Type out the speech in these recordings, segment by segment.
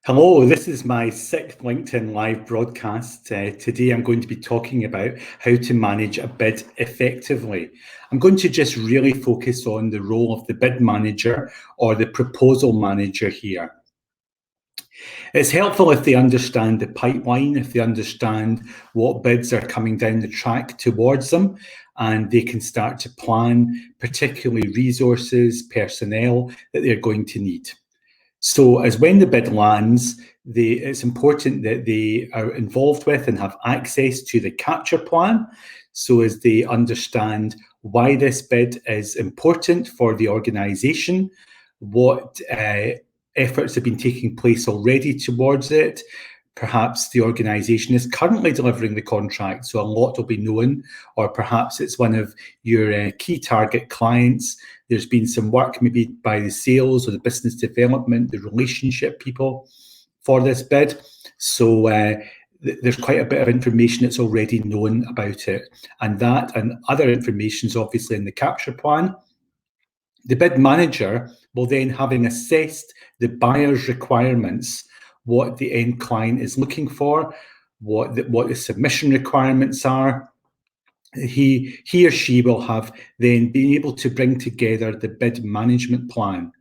Hello, this is my sixth LinkedIn Live broadcast. Today I'm going to be talking about how to manage a bid effectively. I'm going to just really focus on the role of the bid manager or the proposal manager here. It's helpful if they understand the pipeline, if they understand what bids are coming down the track towards them, and they can start to plan particularly resources, personnel that they're going to need. So as when the bid lands, it's important that they are involved with and have access to the capture plan, so as they understand why this bid is important for the organisation, what efforts have been taking place already towards it. Perhaps the organisation is currently delivering the contract, so a lot will be known, or perhaps it's one of your key target clients. There's been some work maybe by the sales or the business development, the relationship people for this bid. So there's quite a bit of information that's already known about it. And that and other information is obviously in the capture plan. The bid manager will then, having assessed the buyer's requirements, what the end client is looking for, what the submission requirements are, he or she will have then been able to bring together the bid management plan.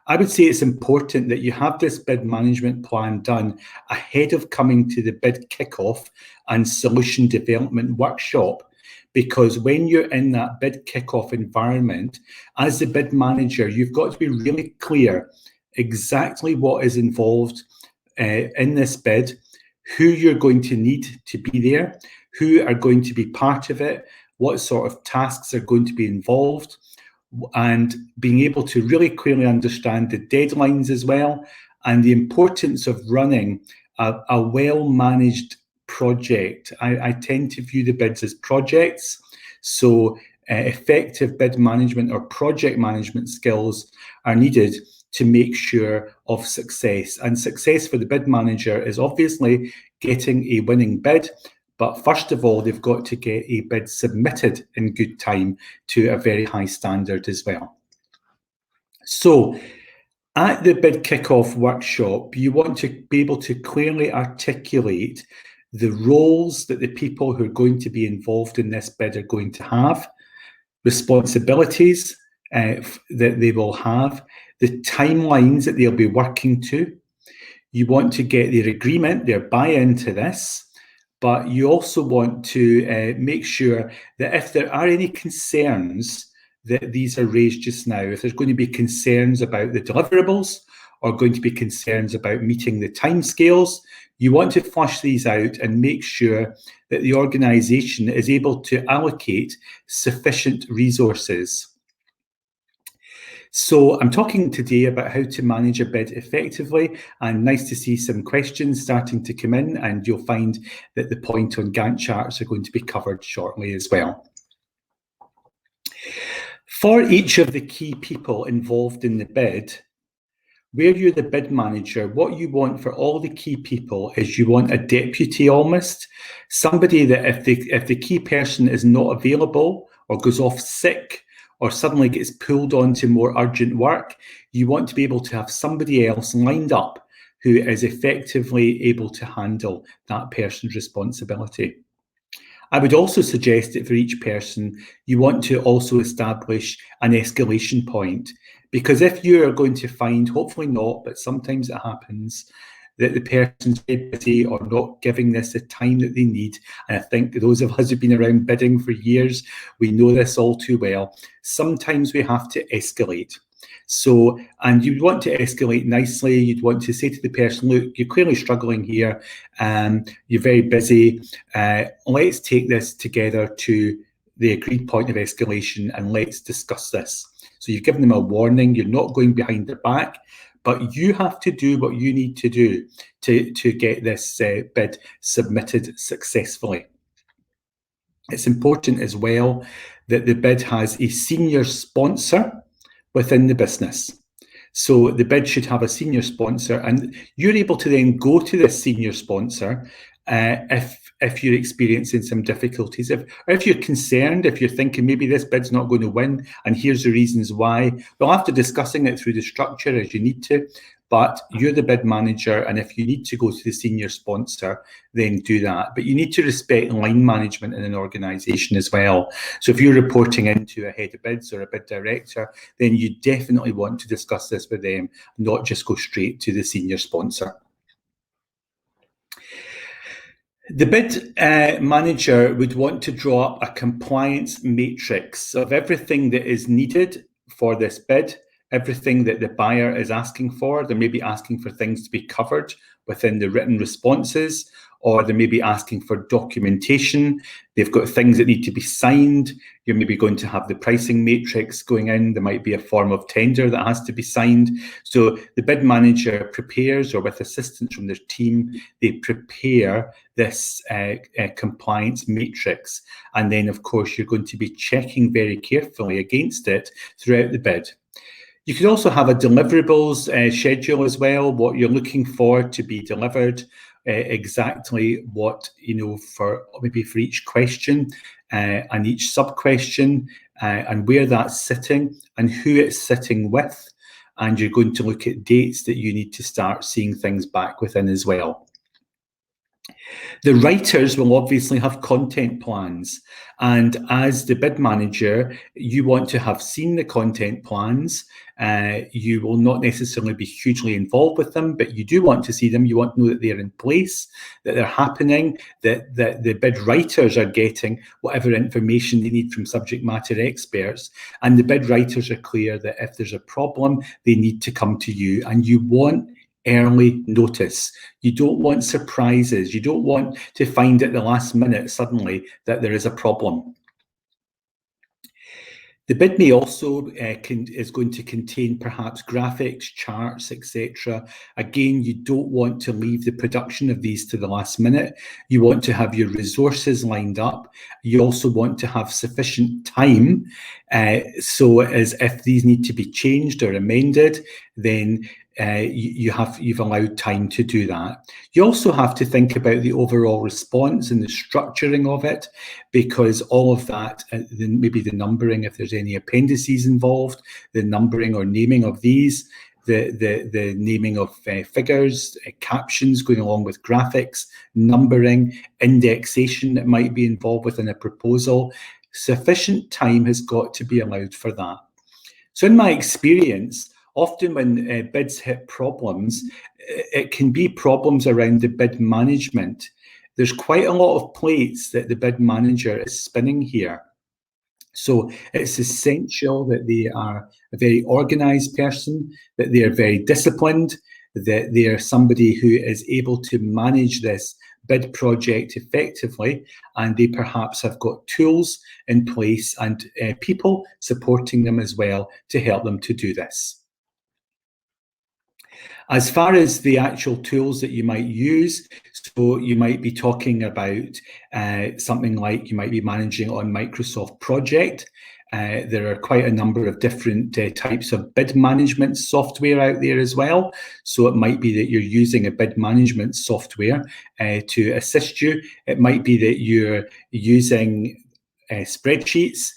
I would say it's important that you have this bid management plan done ahead of coming to the bid kickoff and solution development workshop, because when you're in that bid kickoff environment, as the bid manager, you've got to be really clear exactly what is involved in this bid, who you're going to need to be there, who are going to be part of it, what sort of tasks are going to be involved, and being able to really clearly understand the deadlines as well, and the importance of running a well-managed project. I tend to view the bids as projects, so effective bid management or project management skills are needed to make sure of success. And success for the bid manager is obviously getting a winning bid, but first of all, they've got to get a bid submitted in good time to a very high standard as well. So at the bid kickoff workshop, you want to be able to clearly articulate the roles that the people who are going to be involved in this bid are going to have, responsibilities that they will have, the timelines that they'll be working to. You want to get their agreement, their buy-in to this, but you also want to make sure that if there are any concerns that these are raised just now, if there's going to be concerns about the deliverables or going to be concerns about meeting the timescales, you want to flush these out and make sure that the organisation is able to allocate sufficient resources. So I'm talking today about how to manage a bid effectively, and nice to see some questions starting to come in, and you'll find that the point on Gantt charts are going to be covered shortly as well. For each of the key people involved in the bid, where you're the bid manager, what you want for all the key people is you want a deputy almost, somebody that if the key person is not available or goes off sick or suddenly gets pulled onto more urgent work, you want to be able to have somebody else lined up who is effectively able to handle that person's responsibility. I would also suggest that for each person, you want to also establish an escalation point, because if you are going to find, hopefully not, but sometimes it happens, that the person's busy or not giving this the time that they need. And I think those of us who've been around bidding for years, we know this all too well. Sometimes we have to escalate. So, and you want to escalate nicely. You'd want to say to the person, look, you're clearly struggling here. You're very busy. Let's take this together to the agreed point of escalation and let's discuss this. So you've given them a warning. You're not going behind their back, but you have to do what you need to do to get this bid submitted successfully. It's important as well that the bid has a senior sponsor within the business. So the bid should have a senior sponsor, and you're able to then go to this senior sponsor if you're experiencing some difficulties, if you're concerned, if you're thinking maybe this bid's not going to win, and here's the reasons why. Well, after discussing it through the structure as you need to, but you're the bid manager, and if you need to go to the senior sponsor, then do that. But you need to respect line management in an organisation as well. So if you're reporting into a head of bids or a bid director, then you definitely want to discuss this with them, not just go straight to the senior sponsor. The bid manager would want to draw up a compliance matrix of everything that is needed for this bid, everything that the buyer is asking for. They may be asking for things to be covered within the written responses, or they may be asking for documentation. They've got things that need to be signed. You're maybe going to have the pricing matrix going in. There might be a form of tender that has to be signed. So the bid manager prepares, or with assistance from their team, they prepare this compliance matrix. And then, of course, you're going to be checking very carefully against it throughout the bid. You could also have a deliverables schedule as well, what you're looking for to be delivered, exactly what, for maybe for each question and each sub-question, and where that's sitting and who it's sitting with. And you're going to look at dates that you need to start seeing things back within as well. The writers will obviously have content plans, and as the bid manager, you want to have seen the content plans. You will not necessarily be hugely involved with them, but you do want to see them. You want to know that they're in place, that they're happening, that the bid writers are getting whatever information they need from subject matter experts, and the bid writers are clear that if there's a problem, they need to come to you, and you want early notice. You don't want surprises. You don't want to find at the last minute suddenly that there is a problem. The bid may also is going to contain perhaps graphics, charts, etc. Again, you don't want to leave the production of these to the last minute. You want to have your resources lined up. You also want to have sufficient time, so as if these need to be changed or amended, then you've allowed time to do that. You also have to think about the overall response and the structuring of it, because all of that, maybe the numbering, if there's any appendices involved, the numbering or naming of these, the naming of figures, captions going along with graphics, numbering, indexation that might be involved within a proposal. Sufficient time has got to be allowed for that. So in my experience, often when bids hit problems, it can be problems around the bid management. There's quite a lot of plates that the bid manager is spinning here. So it's essential that they are a very organised person, that they are very disciplined, that they are somebody who is able to manage this bid project effectively, and they perhaps have got tools in place and people supporting them as well to help them to do this. As far as the actual tools that you might use, so you might be talking about something like you might be managing on Microsoft Project. There are quite a number of different types of bid management software out there as well. So it might be that you're using a bid management software to assist you. It might be that you're using spreadsheets.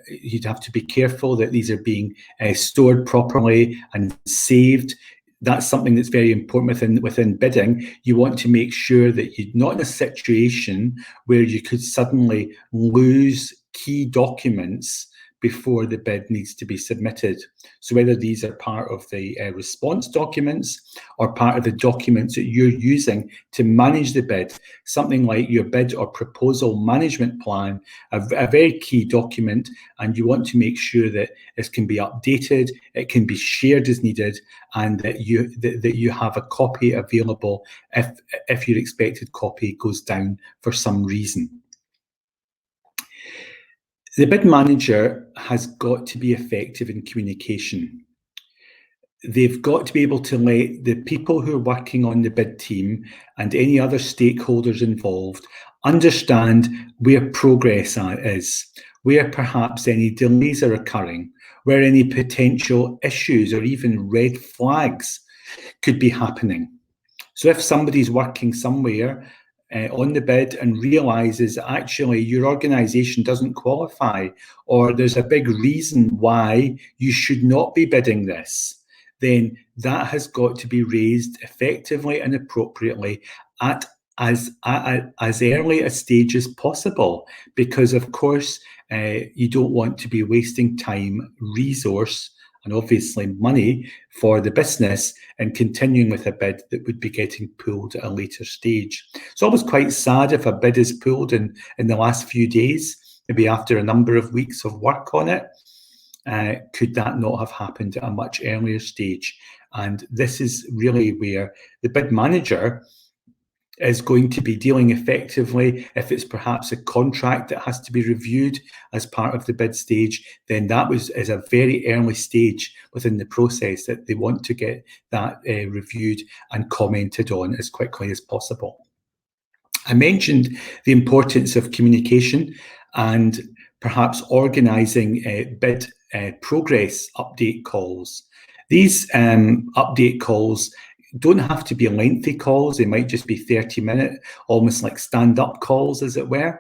You'd have to be careful that these are being stored properly and saved. That's something that's very important within bidding. You want to make sure that you're not in a situation where you could suddenly lose key documents before the bid needs to be submitted. So whether these are part of the response documents or part of the documents that you're using to manage the bid, something like your bid or proposal management plan, a very key document, and you want to make sure that it can be updated, it can be shared as needed, and that you have a copy available if your expected copy goes down for some reason. The bid manager has got to be effective in communication. They've got to be able to let the people who are working on the bid team and any other stakeholders involved understand where progress is, where perhaps any delays are occurring, where any potential issues or even red flags could be happening. So if somebody's working somewhere on the bid and realizes actually your organisation doesn't qualify, or there's a big reason why you should not be bidding this, then that has got to be raised effectively and appropriately at as early a stage as possible, because of course you don't want to be wasting time, resource, and obviously money for the business and continuing with a bid that would be getting pulled at a later stage. It's always quite sad if a bid is pulled in the last few days, maybe after a number of weeks of work on it. Could that not have happened at a much earlier stage? And this is really where the bid manager is going to be dealing effectively. If it's perhaps a contract that has to be reviewed as part of the bid stage, then that is a very early stage within the process that they want to get that reviewed and commented on as quickly as possible. I mentioned the importance of communication and perhaps organising bid progress update calls. These update calls don't have to be lengthy calls. They might just be 30-minute, almost like stand-up calls, as it were.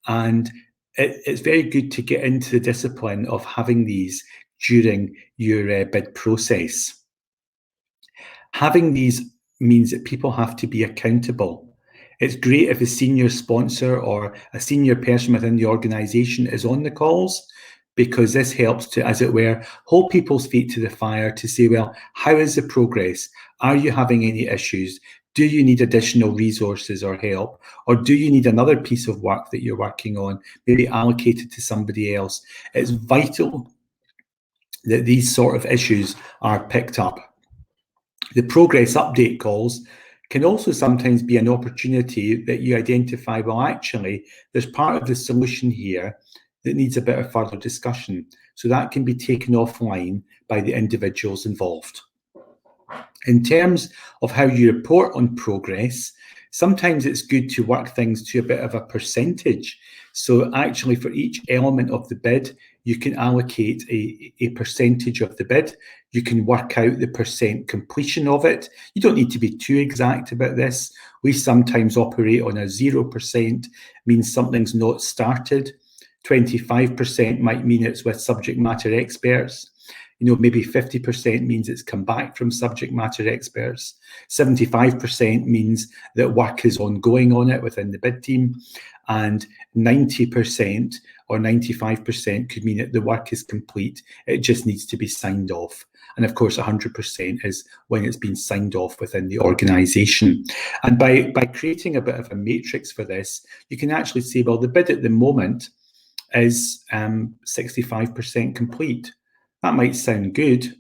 And it's very good to get into the discipline of having these during your bid process. Having these means that people have to be accountable. It's great if a senior sponsor or a senior person within the organisation is on the calls, because this helps to, as it were, hold people's feet to the fire to say, well, how is the progress? Are you having any issues? Do you need additional resources or help? Or do you need another piece of work that you're working on, maybe allocated to somebody else? It's vital that these sort of issues are picked up. The progress update calls can also sometimes be an opportunity that you identify, well, actually, there's part of the solution here that needs a bit of further discussion. So that can be taken offline by the individuals involved. In terms of how you report on progress, sometimes it's good to work things to a bit of a percentage. So actually for each element of the bid, you can allocate a percentage of the bid. You can work out the percent completion of it. You don't need to be too exact about this. We sometimes operate on a 0%, means something's not started. 25% might mean it's with subject matter experts. Maybe 50% means it's come back from subject matter experts. 75% means that work is ongoing on it within the bid team. And 90% or 95% could mean that the work is complete. It just needs to be signed off. And of course, 100% is when it's been signed off within the organisation. And by creating a bit of a matrix for this, you can actually say, well, the bid at the moment is 65% complete. That might sound good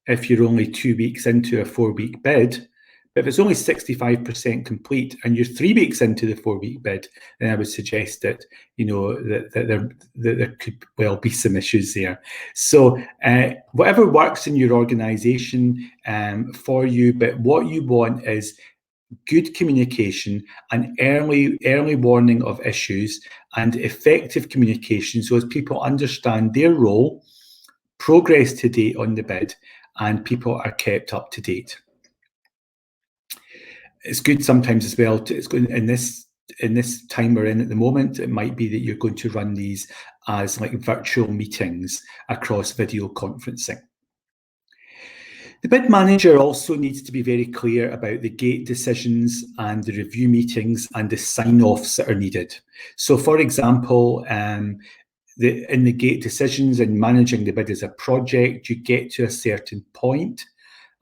if you're only 2 weeks into a 4-week bid, but if it's only 65% complete and you're 3 weeks into the 4-week bid, then I would suggest that that there could well be some issues there. So whatever works in your organisation for you, but what you want is good communication and early warning of issues and effective communication, so as people understand their role, progress to date on the bid, and people are kept up to date. It's good sometimes as well in this time we're in at the moment, it might be that you're going to run these as like virtual meetings across video conferencing. The bid manager also needs to be very clear about the gate decisions and the review meetings and the sign-offs that are needed. So for example, in the gate decisions and managing the bid as a project, you get to a certain point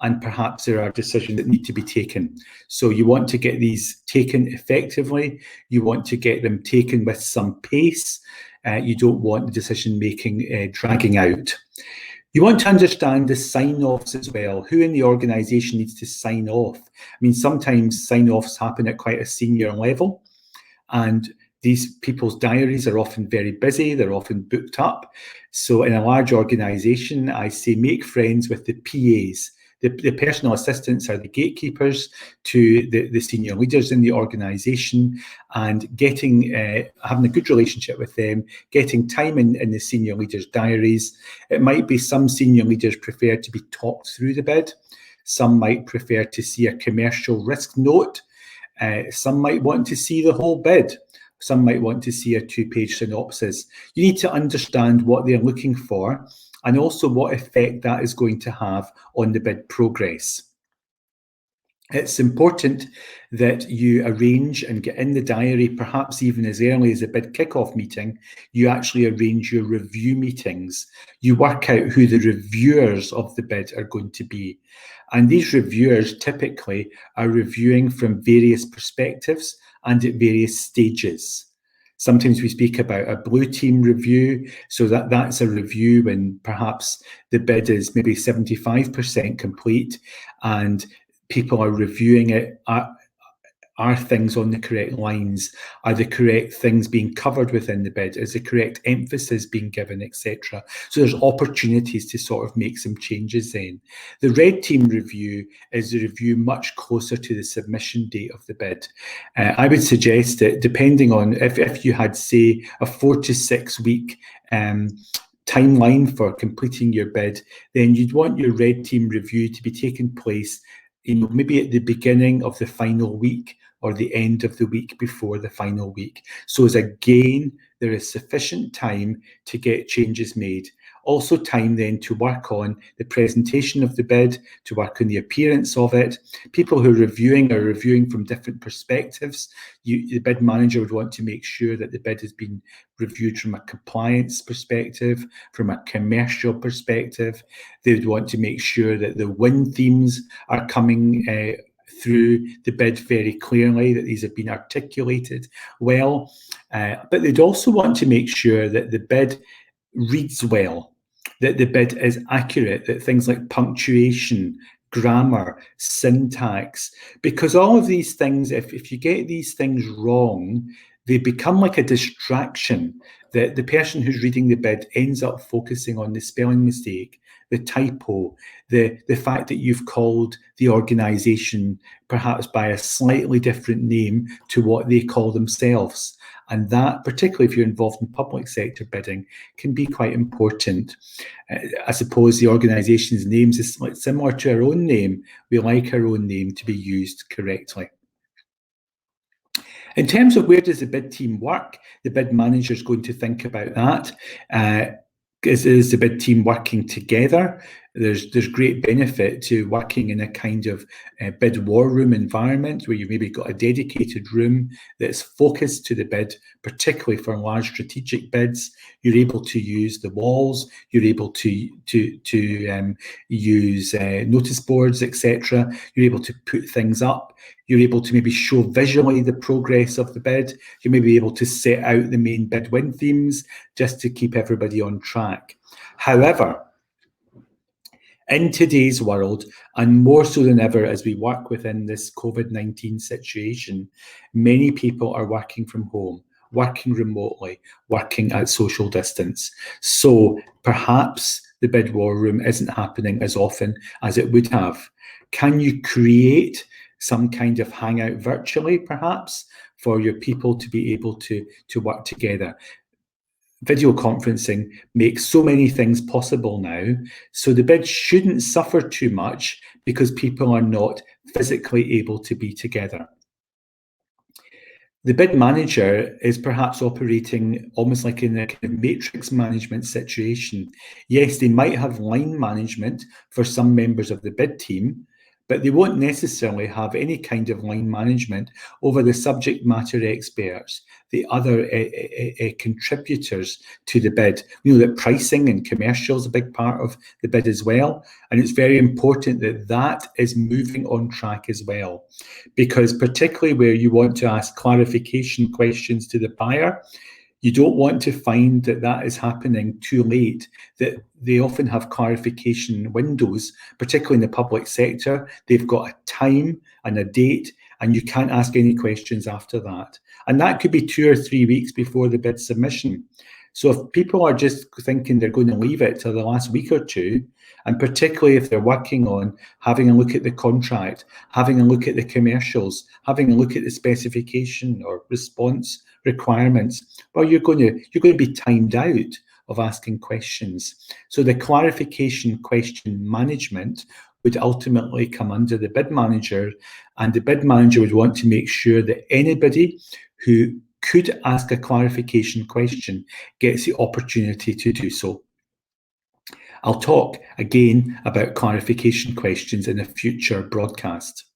and perhaps there are decisions that need to be taken. So you want to get these taken effectively. You want to get them taken with some pace. You don't want the decision-making dragging out. You want to understand the sign-offs as well. Who in the organisation needs to sign off? I mean, sometimes sign-offs happen at quite a senior level, and these people's diaries are often very busy. They're often booked up. So in a large organisation, I say make friends with the PAs. The personal assistants are the gatekeepers to the senior leaders in the organisation, and having a good relationship with them, getting time in the senior leaders' diaries. It might be some senior leaders prefer to be talked through the bid. Some might prefer to see a commercial risk note. Some might want to see the whole bid. Some might want to see a 2-page synopsis. You need to understand what they're looking for and also what effect that is going to have on the bid progress. It's important that you arrange and get in the diary, perhaps even as early as a bid kick-off meeting, you actually arrange your review meetings. You work out who the reviewers of the bid are going to be. And these reviewers typically are reviewing from various perspectives and at various stages. Sometimes we speak about a blue team review, so that's a review when perhaps the bid is maybe 75% complete and people are reviewing it. Are things on the correct lines? Are the correct things being covered within the bid? Is the correct emphasis being given, etc.? So there's opportunities to sort of make some changes then. The red team review is a review much closer to the submission date of the bid. I would suggest that depending on if you had, say, a 4 to 6 week timeline for completing your bid, then you'd want your red team review to be taking place maybe at the beginning of the final week or the end of the week before the final week. So as again, there is sufficient time to get changes made. Also time then to work on the presentation of the bid, to work on the appearance of it. People who are reviewing from different perspectives. The bid manager would want to make sure that the bid has been reviewed from a compliance perspective, from a commercial perspective. They would want to make sure that the win themes are coming through the bid very clearly, that these have been articulated well. But they'd also want to make sure that the bid reads well, that the bid is accurate, that things like punctuation, grammar, syntax, because all of these things, if you get these things wrong, they become like a distraction. The person who's reading the bid ends up focusing on the spelling mistake, the typo, the fact that you've called the organisation perhaps by a slightly different name to what they call themselves. And that, particularly if you're involved in public sector bidding, can be quite important. I suppose the organisation's name is similar to our own name. We like our own name to be used correctly. In terms of where does the bid team work, the bid manager is going to think about that. Is the bid team working together? There's great benefit to working in a kind of bid war room environment where you've maybe got a dedicated room that's focused to the bid, particularly for large strategic bids. You're able to use the walls, you're able to use notice boards, etc. You're able to put things up. You're able to maybe show visually the progress of the bid. You may be able to set out the main bid win themes just to keep everybody on track. However, in today's world, and more so than ever as we work within this COVID-19 situation, many people are working from home, working remotely, working at social distance. So perhaps the bid war room isn't happening as often as it would have. Can you create some kind of hangout virtually, perhaps, for your people to be able to work together? Video conferencing makes so many things possible now, so the bid shouldn't suffer too much because people are not physically able to be together. The bid manager is perhaps operating almost like in a kind of matrix management situation. Yes, they might have line management for some members of the bid team, but they won't necessarily have any kind of line management over the subject matter experts, the other contributors to the bid. We know that pricing and commercial is a big part of the bid as well, and it's very important that that is moving on track as well, because particularly where you want to ask clarification questions to the buyer, you don't want to find that that is happening too late, that they often have clarification windows, particularly in the public sector. They've got a time and a date, and you can't ask any questions after that. And that could be 2 or 3 weeks before the bid submission. So if people are just thinking they're going to leave it till the last week or two, and particularly if they're working on having a look at the contract, having a look at the commercials, having a look at the specification or response requirements, well, you're going to be timed out of asking questions. So the clarification question management would ultimately come under the bid manager, and the bid manager would want to make sure that anybody who could ask a clarification question gets the opportunity to do so. I'll talk again about clarification questions in a future broadcast.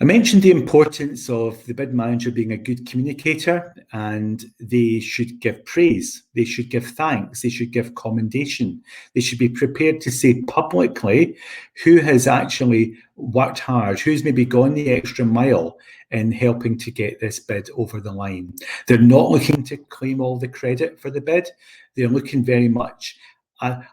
I mentioned the importance of the bid manager being a good communicator, and they should give praise, they should give thanks, they should give commendation. They should be prepared to say publicly who has actually worked hard, who's maybe gone the extra mile in helping to get this bid over the line. They're not looking to claim all the credit for the bid. They're looking very much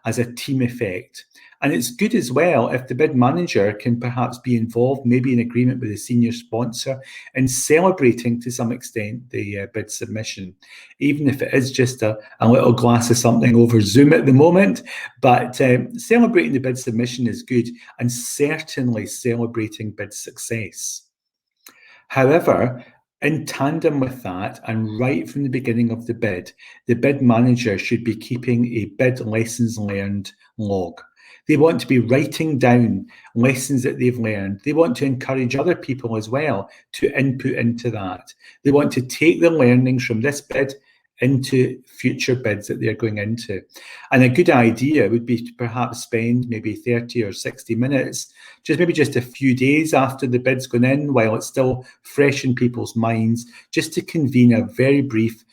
as a team effect. And it's good as well if the bid manager can perhaps be involved, maybe in agreement with the senior sponsor, in celebrating to some extent the bid submission, even if it is just a little glass of something over Zoom at the moment. But celebrating the bid submission is good, and certainly celebrating bid success. However, in tandem with that, and right from the beginning of the bid manager should be keeping a bid lessons learned log. They want to be writing down lessons that they've learned. They want to encourage other people as well to input into that. They want to take the learnings from this bid into future bids that they're going into. And a good idea would be to perhaps spend maybe 30 or 60 minutes, maybe just a few days after the bid's gone in, while it's still fresh in people's minds, just to convene a very brief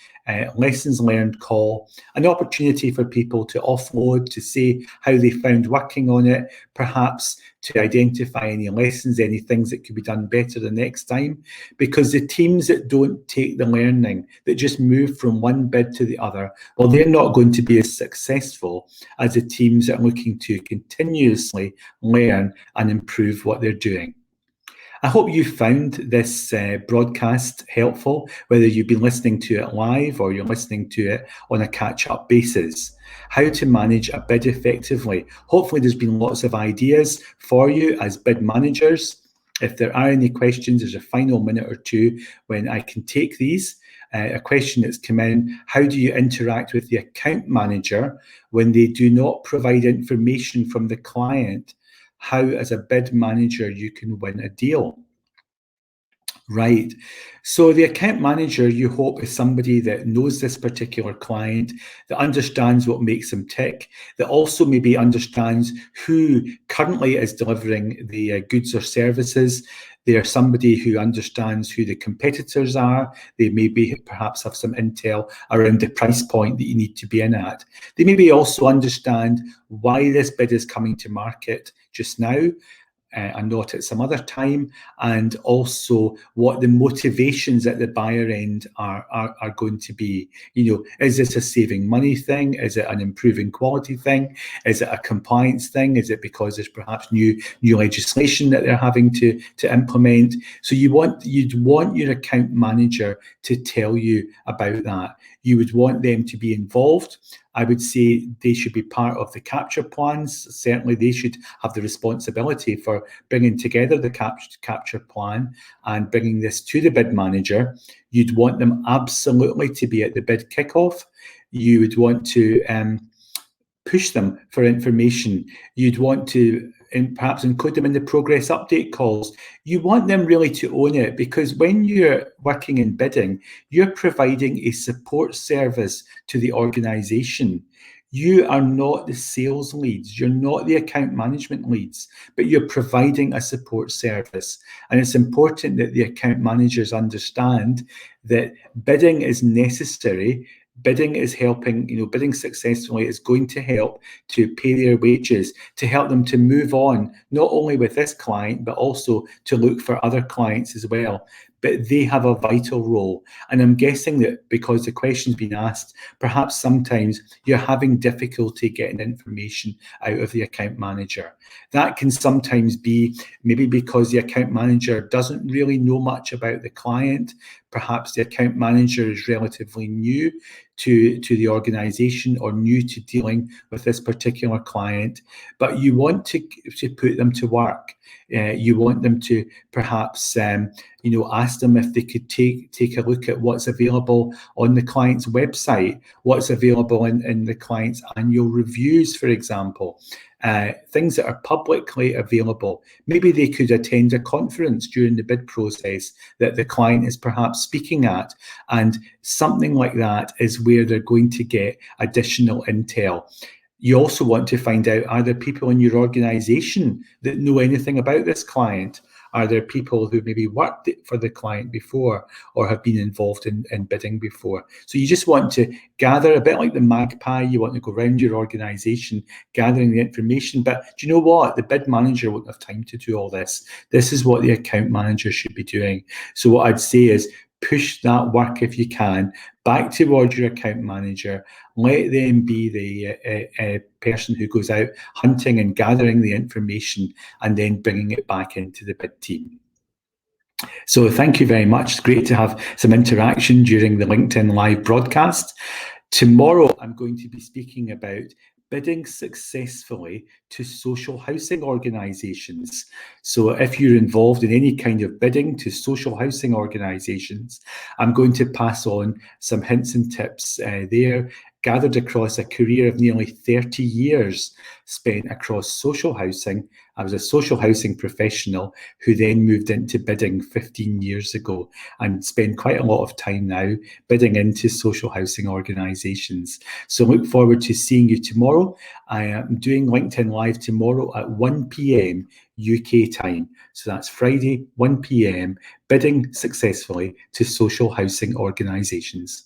lessons learned call, an opportunity for people to offload, to say how they found working on it, perhaps to identify any lessons, any things that could be done better the next time. Because the teams that don't take the learning, that just move from one bid to the other, well, they're not going to be as successful as the teams that are looking to continuously learn and improve what they're doing. I hope you found this broadcast helpful, whether you've been listening to it live or you're listening to it on a catch-up basis. How to manage a bid effectively. Hopefully there's been lots of ideas for you as bid managers. If there are any questions, there's a final minute or two when I can take these. A question that's come in: how do you interact with the account manager when they do not provide information from the client? How, as a bid manager, you can win a deal? Right. So the account manager, you hope, is somebody that knows this particular client, that understands what makes them tick, that also maybe understands who currently is delivering the goods or services. They are somebody who understands who the competitors are. They maybe perhaps have some intel around the price point that you need to be in at. They maybe also understand why this bid is coming to market just now and not at some other time, and also what the motivations at the buyer end are going to be. You know, is this a saving money thing? Is it an improving quality thing? Is it a compliance thing? Is it because there's perhaps new legislation that they're having to implement? So you'd want your account manager to tell you about that. You would want them to be involved. I would say they should be part of the capture plans. Certainly they should have the responsibility for bringing together the capture plan and bringing this to the bid manager. You'd want them absolutely to be at the bid kickoff. You would want to push them for information. You'd want to perhaps include them in the progress update calls. You want them really to own it, because when you're working in bidding, you're providing a support service to the organization. You are not the sales leads, you're not the account management leads, but you're providing a support service. And it's important that the account managers understand that bidding is necessary. Bidding is helping, bidding successfully is going to help to pay their wages, to help them to move on, not only with this client, but also to look for other clients as well. But they have a vital role. And I'm guessing that because the question's been asked, perhaps sometimes you're having difficulty getting information out of the account manager. That can sometimes be maybe because the account manager doesn't really know much about the client. Perhaps the account manager is relatively new to the organization or new to dealing with this particular client, but you want to put them to work. You want them to perhaps ask them if they could take a look at what's available on the client's website, what's available in the client's annual reviews, for example. Things that are publicly available. Maybe they could attend a conference during the bid process that the client is perhaps speaking at, and something like that is where they're going to get additional intel. You also want to find out, are there people in your organisation that know anything about this client? Are there people who maybe worked for the client before or have been involved in bidding before? So you just want to gather, a bit like the magpie, you want to go around your organisation gathering the information. But do you know what? The bid manager won't have time to do all this. This is what the account manager should be doing. So what I'd say is push that work, if you can, back towards your account manager. Let them be the person who goes out hunting and gathering the information and then bringing it back into the bid team. So thank you very much. It's great to have some interaction during the LinkedIn Live broadcast. Tomorrow, I'm going to be speaking about bidding successfully to social housing organisations. So if you're involved in any kind of bidding to social housing organisations, I'm going to pass on some hints and tips there, gathered across a career of nearly 30 years spent across social housing. I was a social housing professional who then moved into bidding 15 years ago and spend quite a lot of time now bidding into social housing organisations. So look forward to seeing you tomorrow. I am doing LinkedIn Live tomorrow at 1 p.m. UK time. So that's Friday, 1 p.m, bidding successfully to social housing organisations.